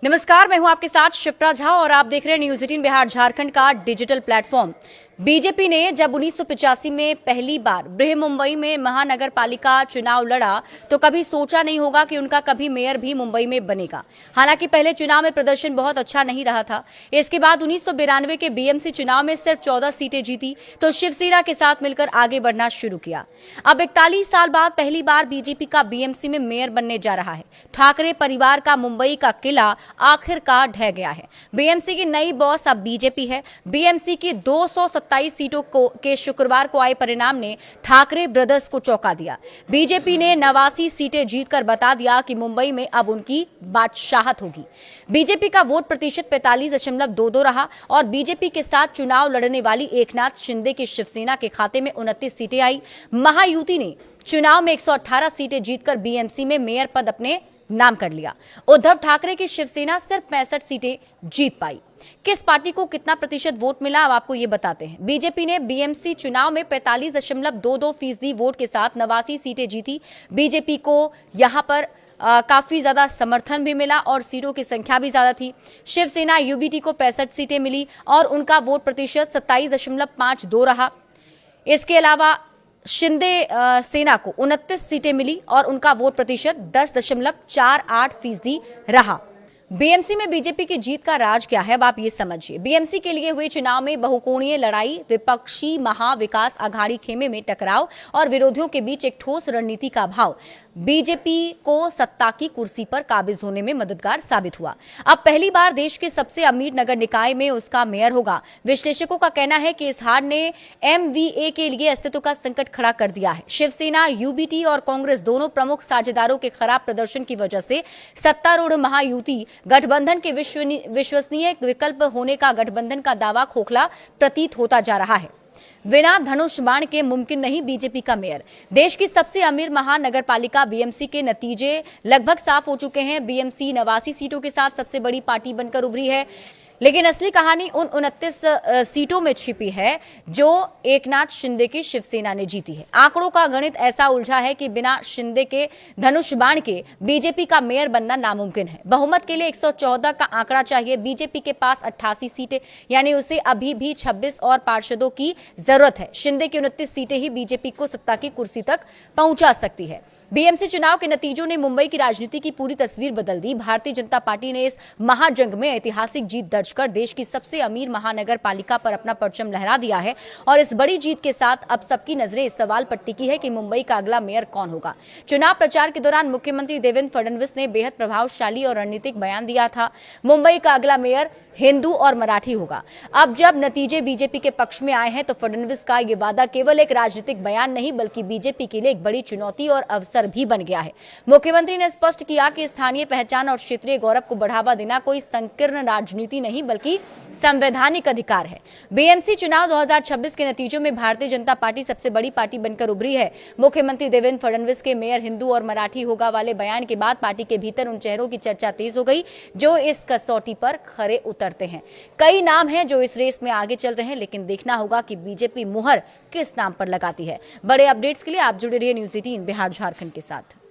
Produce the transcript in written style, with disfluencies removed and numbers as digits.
नमस्कार, मैं हूं आपके साथ शिप्रा झा और आप देख रहे हैं न्यूज 18 बिहार झारखंड का डिजिटल प्लेटफॉर्म। बीजेपी ने जब 1985 में पहली बार बृह मुंबई में महानगर पालिका चुनाव लड़ा तो कभी सोचा नहीं होगा कि उनका कभी मेयर भी मुंबई में बनेगा। हालांकि पहले चुनाव में प्रदर्शन बहुत अच्छा नहीं रहा था। इसके बाद 1992 के बीएमसी चुनाव में सिर्फ 14 सीटें जीती तो शिवसेना के साथ मिलकर आगे बढ़ना शुरू किया। अब 41 साल बाद पहली बार बीजेपी का बीएमसी में मेयर बनने जा रहा है। ठाकरे परिवार का मुंबई का किला आखिरकार ढह गया है। बीएमसी की नई बॉस अब बीजेपी है। बीएमसी की 227 सीटों के शुक्रवार को आए परिणाम ने ठाकरे ब्रदर्स को चौंका दिया। बीजेपी ने 89 सीटें जीतकर बता दिया कि मुंबई में अब उनकी बादशाहत होगी। बीजेपी का वोट प्रतिशत 45.22 रहा और बीजेपी के साथ चुनाव लड़ने वाली एकनाथ शिंदे की शिवसेना के खाते में 29 सीटें आई। महायुति ने चुनाव में 118 सीटें जीतकर बीएमसी में मेयर पद अपने नाम कर लिया। उद्धव ठाकरे की शिवसेना सिर्फ 65 सीटें जीत पाई। किस पार्टी को कितना प्रतिशत वोट मिला अब आपको ये बताते हैं। बीजेपी ने बीएमसी चुनाव में 45.22% वोट के साथ 89 सीटें जीती। बीजेपी को यहां पर काफी ज्यादा समर्थन भी मिला और सीटों की संख्या भी ज्यादा थी। शिवसेना यूबीटी को 65 सीटें मिली और उनका वोट प्रतिशत 27.52 रहा। इसके अलावा शिंदे सेना को 29 सीटें मिली और उनका वोट प्रतिशत 10.48% रहा। बीएमसी में बीजेपी की जीत का राज क्या है अब आप ये समझिए। बीएमसी के लिए हुए चुनाव में बहुकोणीय लड़ाई, विपक्षी महाविकास आघाड़ी खेमे में टकराव और विरोधियों के बीच एक ठोस रणनीति का अभाव बीजेपी को सत्ता की कुर्सी पर काबिज होने में मददगार साबित हुआ। अब पहली बार देश के सबसे अमीर नगर निकाय में उसका मेयर होगा। विश्लेषकों का कहना है कि इस हार ने एमवीए के लिए अस्तित्व का संकट खड़ा कर दिया है। शिवसेना, यूबीटी और कांग्रेस दोनों प्रमुख साझेदारों के खराब प्रदर्शन की वजह से सत्तारूढ़ महायुति गठबंधन के विश्वसनीय विकल्प होने का गठबंधन का दावा खोखला प्रतीत होता जा रहा है। बिना धनुष बाण के मुमकिन नहीं बीजेपी का मेयर। देश की सबसे अमीर महानगर पालिका बीएमसी के नतीजे लगभग साफ हो चुके हैं। बीएमसी 89 सीटों के साथ सबसे बड़ी पार्टी बनकर उभरी है, लेकिन असली कहानी उन 29 सीटों में छिपी है जो एकनाथ शिंदे की शिवसेना ने जीती है। आंकड़ों का गणित ऐसा उलझा है कि बिना शिंदे के धनुष बाण के बीजेपी का मेयर बनना नामुमकिन है। बहुमत के लिए 114 का आंकड़ा चाहिए। बीजेपी के पास 88 सीटें, यानी उसे अभी भी 26 और पार्षदों की जरूरत है। शिंदे की 29 सीटें ही बीजेपी को सत्ता की कुर्सी तक पहुंचा सकती है। बीएमसी चुनाव के नतीजों ने मुंबई की राजनीति की पूरी तस्वीर बदल दी। भारतीय जनता पार्टी ने इस महाजंग में ऐतिहासिक जीत दर्ज कर देश की सबसे अमीर महानगर पालिका पर अपना परचम लहरा दिया है और इस बड़ी जीत के साथ अब सबकी नजरें इस सवाल पर टिकी है कि मुंबई का अगला मेयर कौन होगा। चुनाव प्रचार के दौरान मुख्यमंत्री देवेंद्र फडणवीस ने बेहद प्रभावशाली और रणनीतिक बयान दिया था। मुंबई का अगला मेयर हिंदू और मराठी होगा। अब जब नतीजे बीजेपी के पक्ष में आए हैं तो फडणवीस का ये वादा केवल एक राजनीतिक बयान नहीं बल्कि बीजेपी के लिए एक बड़ी चुनौती और अवसर भी बन गया है। मुख्यमंत्री ने स्पष्ट किया कि स्थानीय पहचान और क्षेत्रीय गौरव को बढ़ावा देना कोई संकीर्ण राजनीति नहीं बल्कि संवैधानिक अधिकार है। बीएमसी चुनाव 2026 के नतीजों में भारतीय जनता पार्टी सबसे बड़ी पार्टी बनकर उभरी है। मुख्यमंत्री देवेंद्र फडणवीस के मेयर हिंदू और मराठी होगा वाले बयान के बाद पार्टी के भीतर उन चेहरों की चर्चा तेज हो गई जो इस कसौटी पर खरे उतरते हैं। कई नाम हैं जो इस रेस में आगे चल रहे हैं, लेकिन देखना होगा कि बीजेपी मुहर किस नाम पर लगाती है। बड़े अपडेट्स के लिए आप जुड़े रहिए न्यूज 18 बिहार झारखंड के साथ।